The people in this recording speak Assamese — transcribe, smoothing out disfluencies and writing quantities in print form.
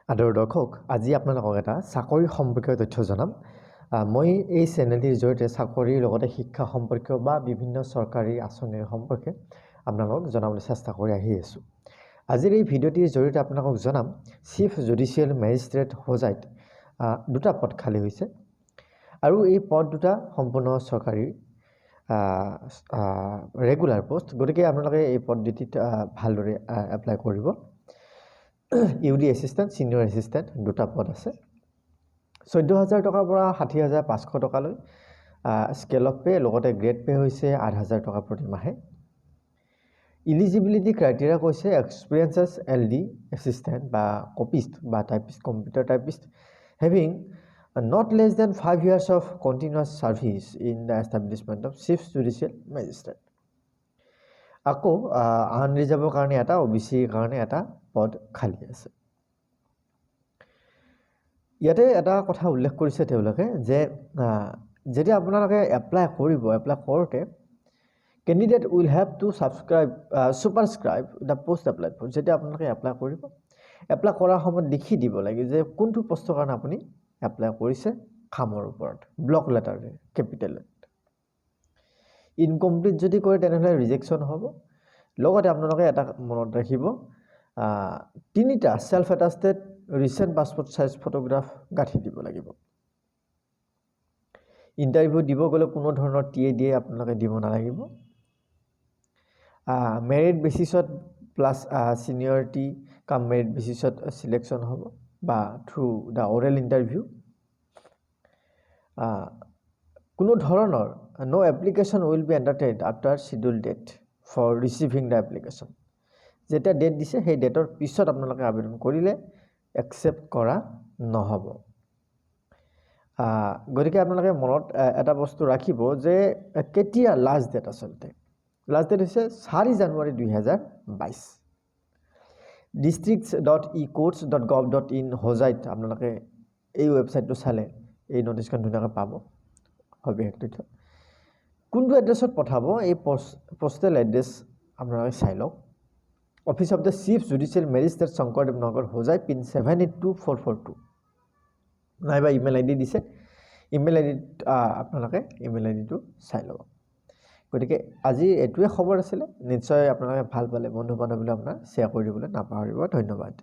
আদৰ দৰ্শক, আজি আপোনালোকক এটা চাকৰি সম্পৰ্কীয় তথ্য জনাম। মই এই চেনেলটিৰ জৰিয়তে চাকৰিৰ লগতে শিক্ষা সম্পৰ্কীয় বা বিভিন্ন চৰকাৰী আঁচনিৰ সম্পৰ্কে আপোনালোকক জনাবলৈ চেষ্টা কৰি আহি আছোঁ। আজিৰ এই ভিডিঅ'টিৰ জৰিয়তে আপোনালোকক জনাম চিফ জুডিচিয়েল মেজিষ্ট্ৰেট হোজাইত দুটা পদ খালী হৈছে আৰু এই পদ দুটা সম্পূৰ্ণ চৰকাৰী ৰেগুলাৰ পোষ্ট। গতিকে আপোনালোকে এই পদ দুটিত ভালদৰে এপ্লাই কৰিব। ইউডি এছিষ্টেণ্ট, ছিনিয়ৰ এছিষ্টেণ্ট দুটা পদ আছে। 14,000 টকাৰ পৰা 60,500 টকালৈ স্কেল অফ পে, লগতে গ্ৰেড পে হৈছে 8,000 টকা প্ৰতি মাহে। ইলিজিবিলিটি ক্ৰাইটেৰিয়া কৈছে এক্সপিৰিয়েঞ্চেছ LD এছিষ্টেণ্ট বা কপিষ্ট বা typist, computer typist having not less than 5 years of continuous service in the establishment of chief judicial magistrate। আকৌ আনৰিজাৰ্ভৰ কাৰণে এটা, OBCৰ কাৰণে এটা পদ খালী আছে। ইয়াতে এটা কথা উল্লেখ কৰিছে তেওঁলোকে যে যেতিয়া আপোনালোকে এপ্লাই কৰিব, এপ্লাই কৰোঁতে candidate will have to superscribe the post apply for. যেতিয়া আপোনালোকে এপ্লাই কৰিব, এপ্লাই কৰাৰ সময়ত লিখি দিব লাগে যে কোনটো পোষ্টৰ কাৰণে আপুনি এপ্লাই কৰিছে, খামৰ ওপৰত ব্লক লেটাৰে, কেপিটেল লেটাৰ। ইনকমপ্লিট যদি কৰে তেনেহ'লে ৰিজেকশ্যন হ'ব। লগতে আপোনালোকে এটা মনত ৰাখিব, 3টা self attested recent passport size photograph গাঁঠি দিব লাগিব। ইণ্টাৰভিউ দিব গ'লে কোনো ধৰণৰ TADA আপোনালোকে দিব নালাগিব। মেৰিট বেচিছত প্লাছ ছিনিয়ৰিটি কাম মেৰিট বেচিছত চিলেকশ্যন হ'ব বা থ্ৰু দ্য অৰেল ইণ্টাৰভিউ। কোনো ধৰণৰ no application will be entertained after schedule date for receiving the application. যেতিয়া ডেট দিছে সেই ডেটৰ পিছত আপোনালোকে আবেদন কৰিলে একচেপ্ট কৰা নহ'ব। গতিকে আপোনালোকে মনত এটা বস্তু ৰাখিব যে কেতিয়া লাষ্ট ডেট, আচলতে লাষ্ট ডেট হৈছে 4 জানুৱাৰী 2022। districts.ecourts.gov.in হোজাইত আপোনালোকে এই ৱেবছাইটটো চালে এই নটিছখন ধুনীয়াকৈ পাব। সবিশেষ তথ্য কোনটো এড্ৰেছত পঠাব, এই পষ্টেল এড্ৰেছ আপোনালোকে চাই লওক। Office of the chief judicial magistrate Sankardev Nagar Hojai, pin 782442। নাইবা ইমেইল ID দিছে, ইমেইল IDত আপোনালোকে ইমেইল IDটো চাই ল'ব। গতিকে আজি এইটোৱে খবৰ আছিলে। নিশ্চয় আপোনালোকে ভাল পালে, বন্ধু বান্ধৱীলৈ আপোনাৰ শ্বেয়াৰ কৰি দিবলৈ নাপাহৰিব। ধন্যবাদ।